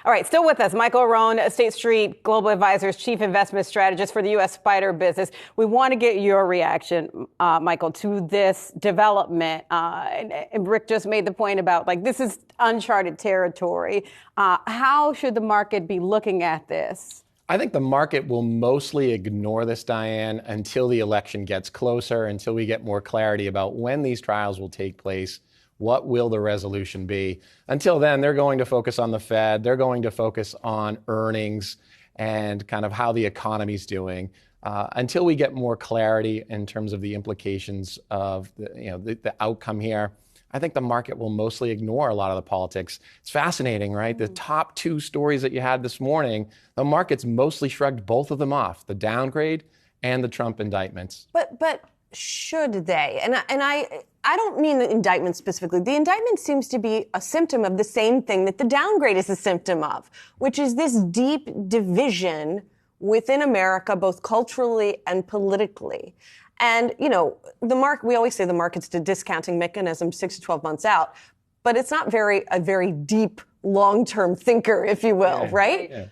All right, still with us, Michael Arone, State Street Global Advisors Chief Investment Strategist for the U.S. SPDR business. We want to get your reaction, Michael, to this development. And Rick just made the point about, like, this is uncharted territory. How should the market be looking at this? I think the market will mostly ignore this, Diane, until the election gets closer, until we get more clarity about when these trials will take place. What will the resolution be? Until then, they're going to focus on the Fed. They're going to focus on earnings and kind of how the economy's doing. Until we get more clarity in terms of the implications of the outcome here, I think the market will mostly ignore a lot of the politics. It's fascinating, right? The top two stories that you had this morning, the market's mostly shrugged both of them off, the downgrade and the Trump indictments. But should they? And I don't mean the indictment specifically. The indictment seems to be a symptom of the same thing that the downgrade is a symptom of, which is this deep division within America, both culturally and politically. And, the market, we always say the market's a discounting mechanism 6 to 12 months out, but it's not a very deep, long-term thinker, if you will, right? Yeah.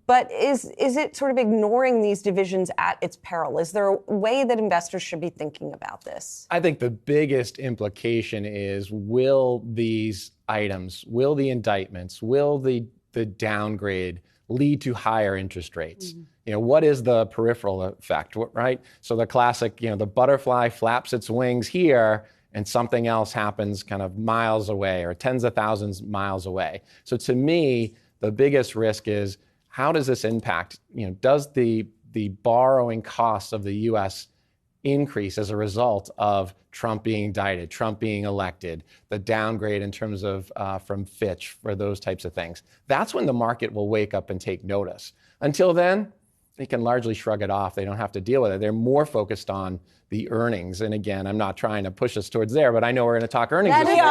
But is it sort of ignoring these divisions at its peril? Is there a way that investors should be thinking about this? I think the biggest implication is, will these items, will the indictments, will the downgrade lead to higher interest rates? Mm-hmm. What is the peripheral effect, right? So the classic, the butterfly flaps its wings here and something else happens kind of miles away or tens of thousands miles away. So to me, the biggest risk is, how does this impact? Does the borrowing costs of the U.S. increase as a result of Trump being indicted, Trump being elected, the downgrade in terms of from Fitch for those types of things? That's when the market will wake up and take notice. Until then, they can largely shrug it off. They don't have to deal with it. They're more focused on the earnings. And again, I'm not trying to push us towards there, but I know we're going to talk earnings this morning.